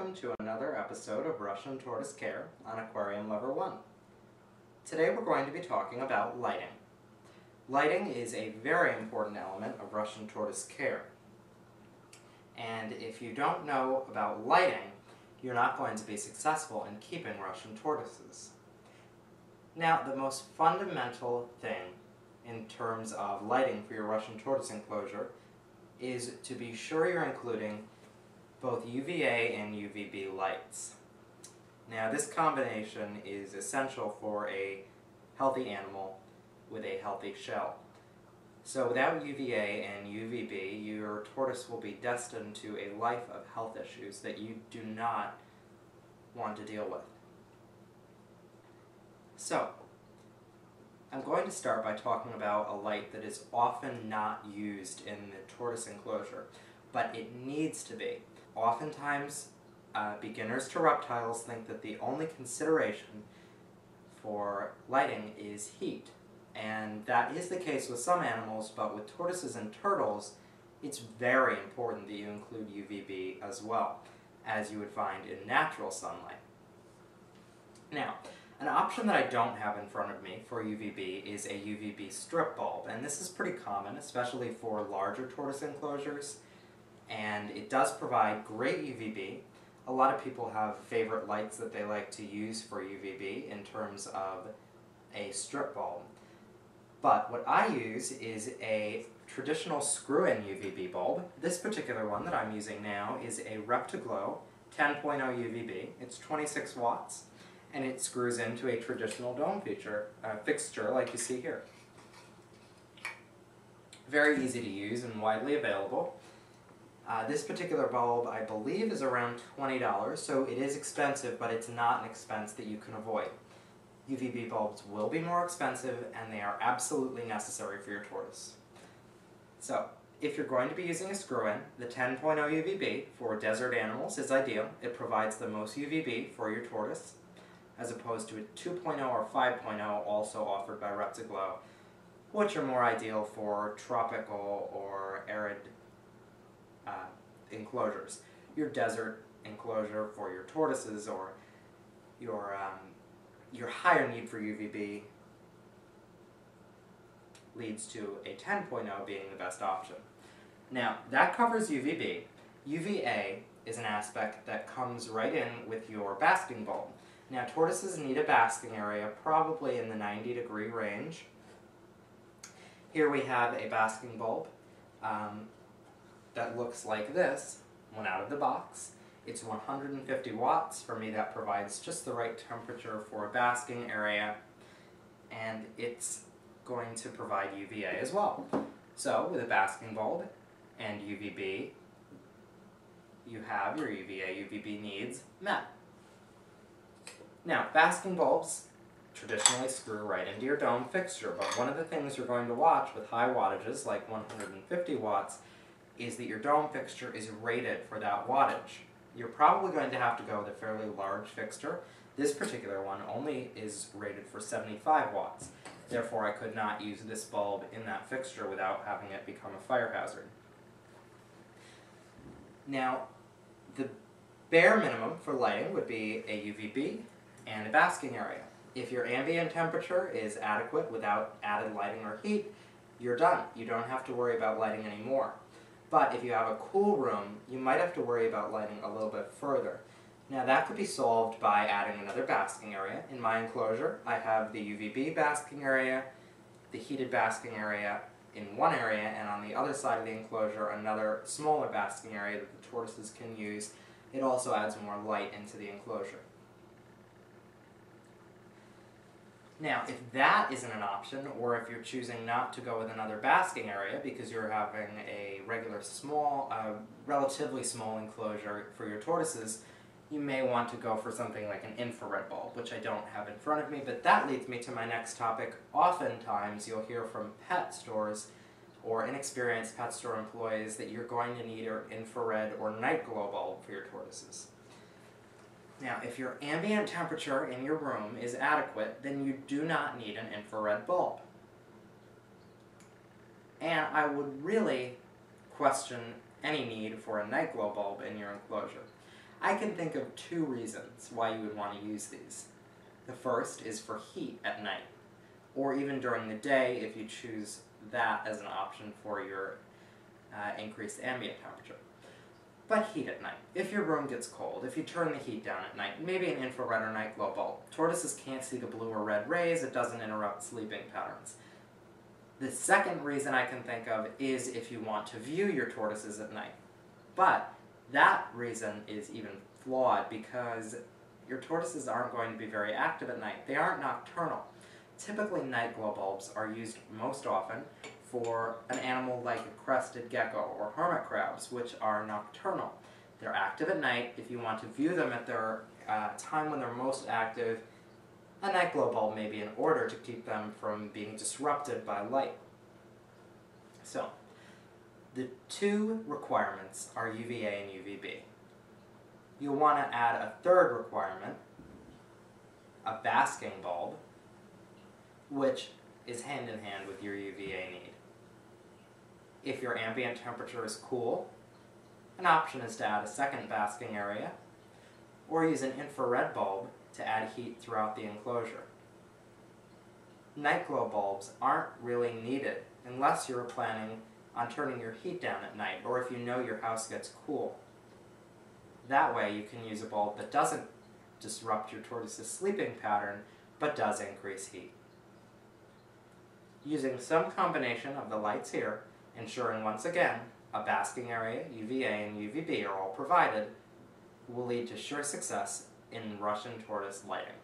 welcome to another episode of Russian Tortoise Care on Aquarium Lover 1. Today we're going to be talking about lighting. Lighting is a very important element of Russian Tortoise Care. And if you don't know about lighting, you're not going to be successful in keeping Russian tortoises. Now, the most fundamental thing in terms of lighting for your Russian tortoise enclosure is to be sure you're including both UVA and UVB lights. Now, this combination is essential for a healthy animal with a healthy shell. So without UVA and UVB, your tortoise will be destined to a life of health issues that you do not want to deal with. So, I'm going to start by talking about a light that is often not used in the tortoise enclosure, but it needs to be. Oftentimes, beginners to reptiles think that the only consideration for lighting is heat. And that is the case with some animals, but with tortoises and turtles, it's very important that you include UVB as well, as you would find in natural sunlight. Now, an option that I don't have in front of me for UVB is a UVB strip bulb, and this is pretty common, especially for larger tortoise enclosures, and it does provide great UVB. A lot of people have favorite lights that they like to use for UVB in terms of a strip bulb. But what I use is a traditional screw-in UVB bulb. This particular one that I'm using now is a Reptiglow 10.0 UVB. It's 26 watts. And it screws into a traditional dome fixture like you see here. Very easy to use and widely available. This particular bulb, I believe, is around $20, so it is expensive, but it's not an expense that you can avoid. UVB bulbs will be more expensive, and they are absolutely necessary for your tortoise. So, if you're going to be using a screw-in, the 10.0 UVB for desert animals is ideal. It provides the most UVB for your tortoise, as opposed to a 2.0 or 5.0 also offered by Reptiglow, which are more ideal for tropical or arid enclosures. Your desert enclosure for your tortoises or your higher need for UVB leads to a 10.0 being the best option. Now, that covers UVB. UVA is an aspect that comes right in with your basking bulb. Now, tortoises need a basking area probably in the 90-degree range. Here we have a basking bulb that looks like this, one out of the box. It's 150 watts. For me, that provides just the right temperature for a basking area, and it's going to provide UVA as well. So, with a basking bulb and UVB, you have your UVA, UVB needs met. Now, basking bulbs traditionally screw right into your dome fixture, but one of the things you're going to watch with high wattages, like 150 watts, is that your dome fixture is rated for that wattage. You're probably going to have to go with a fairly large fixture. This particular one only is rated for 75 watts. Therefore, I could not use this bulb in that fixture without having it become a fire hazard. Now, the bare minimum for lighting would be a UVB and a basking area. If your ambient temperature is adequate without added lighting or heat, you're done. You don't have to worry about lighting anymore. But if you have a cool room, you might have to worry about lighting a little bit further. Now, that could be solved by adding another basking area. In my enclosure, I have the UVB basking area, the heated basking area in one area, and on the other side of the enclosure, another smaller basking area that the tortoises can use. It also adds more light into the enclosure. Now, if that isn't an option, or if you're choosing not to go with another basking area because you're having a regular relatively small enclosure for your tortoises, you may want to go for something like an infrared bulb, which I don't have in front of me, but that leads me to my next topic. Oftentimes, you'll hear from pet stores or inexperienced pet store employees that you're going to need an infrared or night glow bulb for your tortoises. Now, if your ambient temperature in your room is adequate, then you do not need an infrared bulb. And I would really question any need for a night glow bulb in your enclosure. I can think of two reasons why you would want to use these. The first is for heat at night, or even during the day if you choose that as an option for your increased ambient temperature. But heat at night. If your room gets cold, if you turn the heat down at night, maybe an infrared or night glow bulb. Tortoises can't see the blue or red rays, it doesn't interrupt sleeping patterns. The second reason I can think of is if you want to view your tortoises at night. But that reason is even flawed because your tortoises aren't going to be very active at night. They aren't nocturnal. Typically night glow bulbs are used most often for an animal like a crested gecko or hermit crabs, which are nocturnal. They're active at night. If you want to view them at their time when they're most active, a night glow bulb may be in order to keep them from being disrupted by light. So, the two requirements are UVA and UVB. You'll want to add a third requirement, a basking bulb, which is hand in hand with your UVA need. If your ambient temperature is cool, an option is to add a second basking area, or use an infrared bulb to add heat throughout the enclosure. Night glow bulbs aren't really needed unless you're planning on turning your heat down at night, or if you know your house gets cool. That way you can use a bulb that doesn't disrupt your tortoise's sleeping pattern, but does increase heat. Using some combination of the lights here, ensuring once again a basking area, UVA and UVB are all provided, will lead to sure success in Russian tortoise lighting.